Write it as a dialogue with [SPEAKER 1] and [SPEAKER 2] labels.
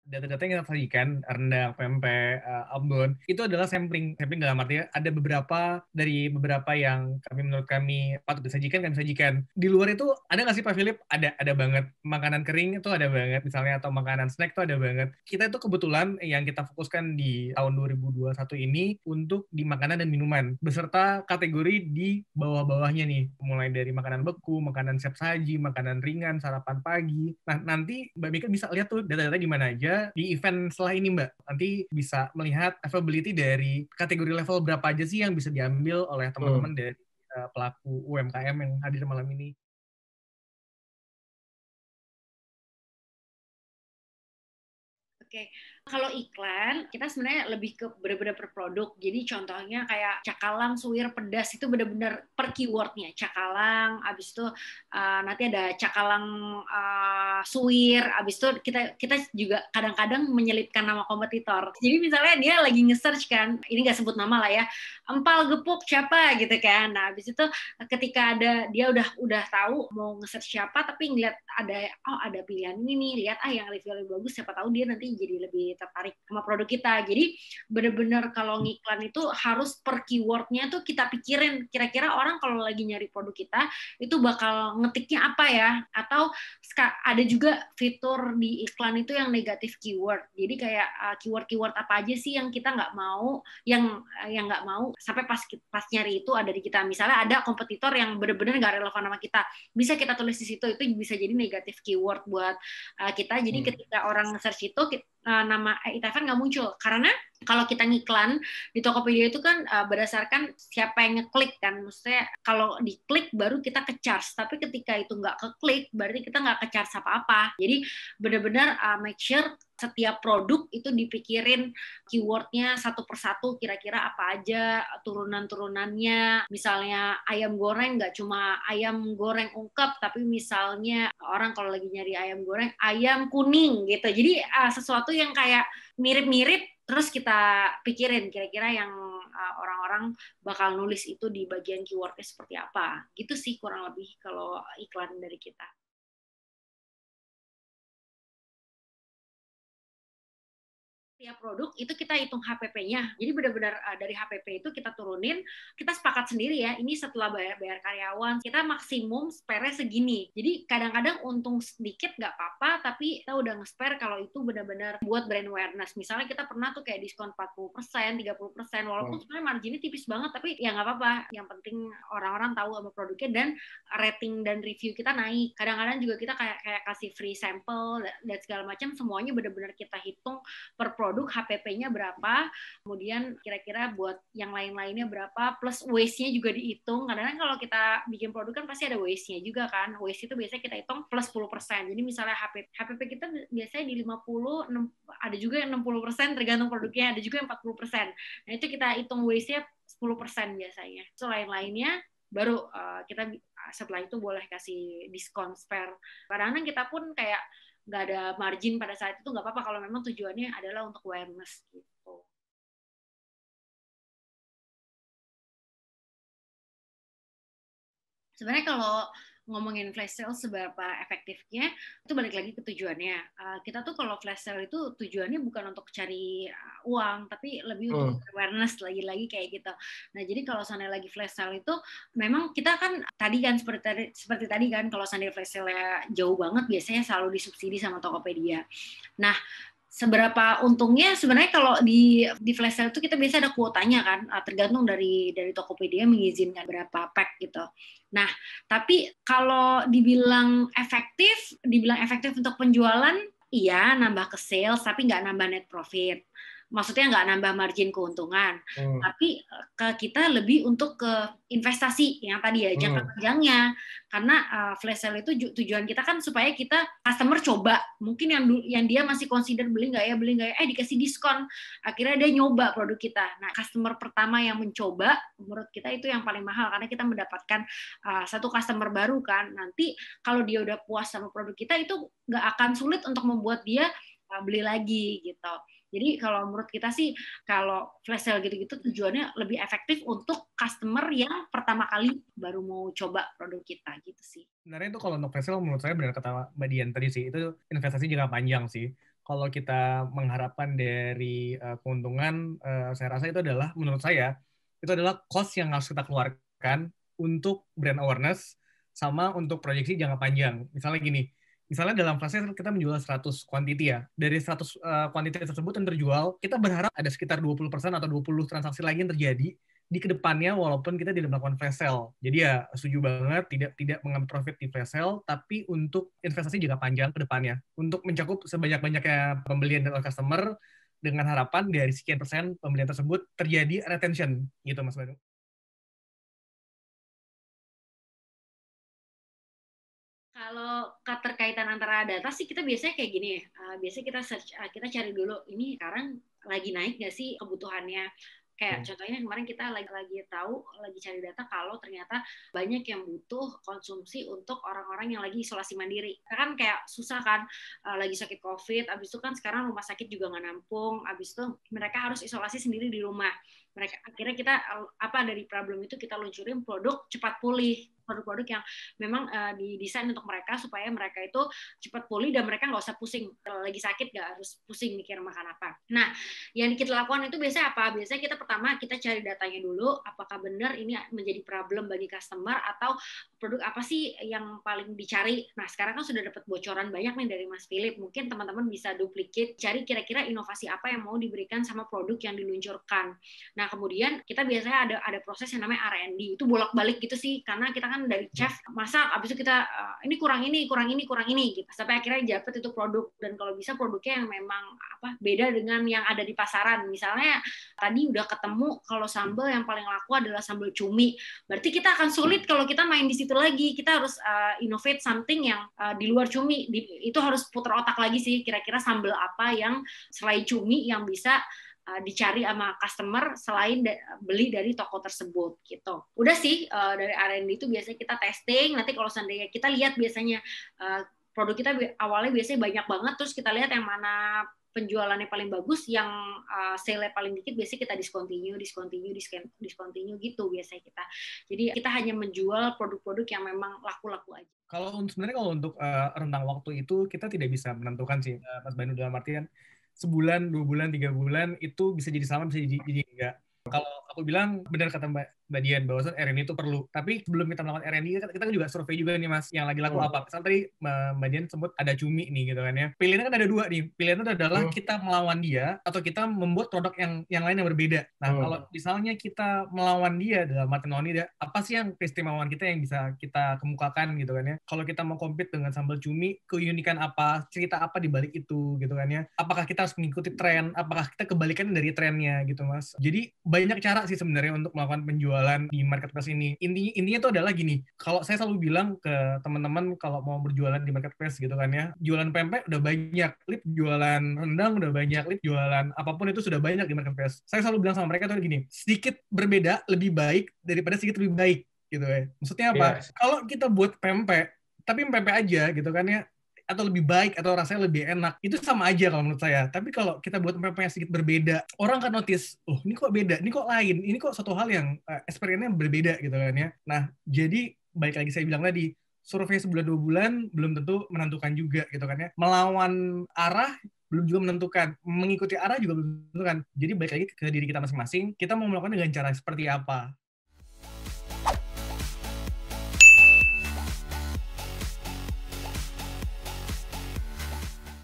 [SPEAKER 1] data-data yang kita sajikan, rendang, pempek, ambon, itu adalah sampling. Sampling dalam artinya ada beberapa yang menurut kami patut disajikan, kami sajikan. Di luar itu ada nggak sih Pak Philip? Ada banget. Makanan kering itu ada banget misalnya, atau makanan snack itu ada banget. Kita itu kebetulan yang kita fokuskan di tahun 2021 ini untuk di makanan dan minuman, beserta kategori di bawah-bawahnya nih, mulai dari makanan beku, makanan siap saji, makanan ringan, sarapan pagi. Nah, nanti Mbak Mika bisa lihat tuh data-data di mana aja di event setelah ini, Mbak. Nanti bisa melihat availability dari kategori level berapa aja sih yang bisa diambil oleh teman-teman dari pelaku UMKM yang hadir malam ini.
[SPEAKER 2] Oke, kalau iklan kita sebenarnya lebih ke benar-benar per produk. Jadi contohnya kayak cakalang, suwir, pedas itu benar-benar per keywordnya. Cakalang, abis itu nanti ada cakalang suwir, abis itu kita juga kadang-kadang menyelipkan nama kompetitor. Jadi misalnya dia lagi nge-search kan, ini nggak sebut nama lah ya, empal gepuk siapa gitu kan. Nah, abis itu ketika dia udah tahu mau nge-search siapa, tapi ngeliat ada pilihan ini nih, lihat yang review lebih bagus, siapa tahu dia nanti jadi lebih tertarik sama produk kita. Jadi benar-benar kalau ngiklan itu harus per keywordnya tuh kita pikirin kira-kira orang kalau lagi nyari produk kita itu bakal ngetiknya apa ya, atau ada juga fitur di iklan itu yang negatif keyword. Jadi kayak keyword-keyword apa aja sih yang kita nggak mau, yang nggak mau sampai pas nyari itu ada di kita. Misalnya ada kompetitor yang benar-benar nggak relevan sama kita, bisa kita tulis di situ, itu bisa jadi negatif keyword buat kita. Jadi ketika orang search itu nama Itaevan nggak muncul, karena kalau kita ngiklan di Tokopedia itu kan berdasarkan siapa yang ngeklik kan, maksudnya kalau diklik baru kita ke-charge, tapi ketika itu nggak keklik berarti kita nggak ke-charge apa-apa. Jadi benar-benar make sure setiap produk itu dipikirin keywordnya satu persatu, kira-kira apa aja turunan-turunannya. Misalnya ayam goreng nggak cuma ayam goreng ungkep, tapi misalnya orang kalau lagi nyari ayam goreng, ayam kuning gitu. Jadi sesuatu yang kayak mirip-mirip, terus kita pikirin kira-kira yang orang-orang bakal nulis itu di bagian keywordnya seperti apa. Gitu sih kurang lebih kalau iklan dari kita. Tiap produk itu kita hitung HPP-nya. Jadi benar-benar dari HPP itu kita turunin, kita sepakat sendiri ya, ini setelah bayar karyawan, kita maksimum spare segini. Jadi kadang-kadang untung sedikit nggak apa-apa, tapi kita udah nge-spare kalau itu benar-benar buat brand awareness. Misalnya kita pernah tuh kayak diskon 40%, 30%, walaupun sebenarnya marginnya tipis banget, tapi ya nggak apa-apa. Yang penting orang-orang tahu sama produknya dan rating dan review kita naik. Kadang-kadang juga kita kayak kasih free sample dan segala macam, semuanya benar-benar kita hitung per produk, HPP-nya berapa, kemudian kira-kira buat yang lain-lainnya berapa, plus waste-nya juga dihitung. Kadang-kadang kalau kita bikin produk kan pasti ada waste-nya juga kan. Waste itu biasanya kita hitung plus 10%. Jadi misalnya HPP kita biasanya di 50, ada juga yang 60%, tergantung produknya, ada juga yang 40%. Nah itu kita hitung waste-nya 10% biasanya. So lain-lainnya baru kita setelah itu boleh kasih diskon spare. Kadang-kadang kita pun kayak nggak ada margin pada saat itu, nggak apa-apa kalau memang tujuannya adalah untuk awareness gitu. Sebenarnya kalau ngomongin flash sale seberapa efektifnya, itu balik lagi ke tujuannya. Kita tuh kalau flash sale itu tujuannya bukan untuk cari uang, tapi lebih untuk awareness, lagi-lagi kayak gitu. Nah, jadi kalau seandainya lagi flash sale itu, memang kita kan tadi kan seperti tadi kan, kalau seandainya flash sale-nya jauh banget, biasanya selalu disubsidi sama Tokopedia. Nah, seberapa untungnya sebenarnya kalau di flash sale itu kita biasa ada kuotanya kan, tergantung dari Tokopedia mengizinkan berapa pack gitu. Nah, tapi kalau dibilang efektif untuk penjualan, iya nambah ke sales, tapi nggak nambah net profit. Maksudnya nggak nambah margin keuntungan, tapi kita lebih untuk ke investasi yang tadi ya, jangka panjangnya. Karena flash sale itu tujuan kita kan supaya kita customer coba, mungkin yang dia masih consider beli nggak ya, dikasih diskon, akhirnya dia nyoba produk kita. Nah, customer pertama yang mencoba, menurut kita itu yang paling mahal, karena kita mendapatkan satu customer baru kan. Nanti kalau dia udah puas sama produk kita, itu nggak akan sulit untuk membuat dia beli lagi gitu. Jadi kalau menurut kita sih, kalau flash sale gitu-gitu tujuannya lebih efektif untuk customer yang pertama kali baru mau coba produk kita gitu sih.
[SPEAKER 1] Sebenarnya itu kalau untuk flash sale menurut saya benar kata Mbak Dian tadi sih, itu investasi jangka panjang sih. kalau kita mengharapkan dari keuntungan, saya rasa itu adalah, menurut saya, itu adalah cost yang harus kita keluarkan untuk brand awareness sama untuk proyeksi jangka panjang. Misalnya gini, misalnya dalam flash sale kita menjual 100 quantity ya. Dari 100 quantity tersebut yang terjual, kita berharap ada sekitar 20% atau 20 transaksi lagi yang terjadi di kedepannya walaupun kita tidak melakukan flash sale. Jadi ya setuju banget tidak mengambil profit di flash sale, tapi untuk investasi jangka panjang ke depannya. Untuk mencakup sebanyak-banyaknya pembelian dari customer dengan harapan dari sekian persen pembelian tersebut terjadi retention gitu Mas Banu.
[SPEAKER 2] Kalau keterkaitan antara data sih kita biasanya kayak gini ya. Biasanya kita search, kita cari dulu ini sekarang lagi naik nggak sih kebutuhannya. Kayak contohnya kemarin kita lagi tahu, lagi cari data kalau ternyata banyak yang butuh konsumsi untuk orang-orang yang lagi isolasi mandiri. Kan kayak susah kan, lagi sakit COVID, abis itu kan sekarang rumah sakit juga nggak nampung, abis itu mereka harus isolasi sendiri di rumah. Akhirnya kita dari problem itu kita luncurin produk cepat pulih, produk-produk yang memang didesain untuk mereka supaya mereka itu cepat pulih dan mereka nggak usah pusing kalau lagi sakit, nggak harus pusing mikir makan apa. Nah, yang kita lakukan itu biasanya apa? Biasanya kita pertama kita cari datanya dulu, apakah benar ini menjadi problem bagi customer atau produk apa sih yang paling dicari. Nah, sekarang kan sudah dapat bocoran banyak nih dari Mas Philip. Mungkin teman-teman bisa duplicate, cari kira-kira inovasi apa yang mau diberikan sama produk yang diluncurkan. Nah, kemudian kita biasanya ada proses yang namanya R&D. Itu bolak-balik gitu sih, karena kita kan dari chef masak, habis itu kita ini kurang ini gitu. Sampai akhirnya dapat itu produk, dan kalau bisa produknya yang memang beda dengan yang ada di pasaran. Misalnya tadi udah ketemu kalau sambal yang paling laku adalah sambal cumi. Berarti kita akan sulit kalau kita main di situ lagi. Kita harus innovate something yang di luar cumi. Itu harus putar otak lagi sih, kira-kira sambal apa yang selain cumi yang bisa dicari sama customer selain beli dari toko tersebut gitu. Udah sih dari R&D itu biasanya kita testing, nanti kalau seandainya kita lihat biasanya produk kita awalnya biasanya banyak banget, terus kita lihat yang mana penjualannya paling bagus, yang sale-nya paling dikit, biasanya kita discontinue gitu biasanya kita. Jadi kita hanya menjual produk-produk yang memang laku-laku aja.
[SPEAKER 1] Sebenarnya kalau untuk rentang waktu itu kita tidak bisa menentukan sih, Mas Banu, dalam artian sebulan, 2 bulan, 3 bulan itu bisa jadi sama, bisa jadi enggak. Kalau aku bilang benar kata Mbak Dian bahwa R&D itu perlu. Tapi sebelum kita melakukan R&D, kita juga survei juga nih Mas, yang lagi laku apa. Misal tadi Mbak Dian sebut ada cumi nih gitu kan ya. Pilihannya kan ada dua nih. Pilihannya adalah kita melawan dia atau kita membuat produk yang lain yang berbeda. Nah, kalau misalnya kita melawan dia dalam arti melawan dia, apa sih yang keistimewaan kita yang bisa kita kemukakan gitu kan ya. Kalau kita mau compete dengan sambal cumi, keunikan apa, cerita apa di balik itu gitu kan ya. Apakah kita harus mengikuti tren, apakah kita kebalikan dari trennya gitu Mas. Jadi banyak cara sih sebenarnya untuk melakukan penjualan di marketplace ini. Intinya itu adalah gini, kalau saya selalu bilang ke teman-teman kalau mau berjualan di marketplace gitu kan ya, jualan pempek udah banyak, Lip jualan rendang udah banyak, Lip jualan apapun itu sudah banyak di marketplace. Saya selalu bilang sama mereka tuh gini, sedikit berbeda lebih baik daripada sedikit lebih baik gitu ya. Maksudnya apa? Kalau kita buat pempek, tapi pempek aja gitu kan ya, atau lebih baik atau rasanya lebih enak, itu sama aja kalau menurut saya. Tapi kalau kita buat pempek yang sedikit berbeda, orang akan notice, oh ini kok beda, ini kok lain, ini kok satu hal yang experience-nya berbeda gitu kan ya. Nah, jadi balik lagi saya bilang tadi, survei sebulan 2 bulan belum tentu menentukan juga gitu kan ya. Melawan arah belum juga menentukan, mengikuti arah juga belum menentukan. Jadi balik lagi ke diri kita masing-masing, kita mau melakukan dengan cara seperti apa.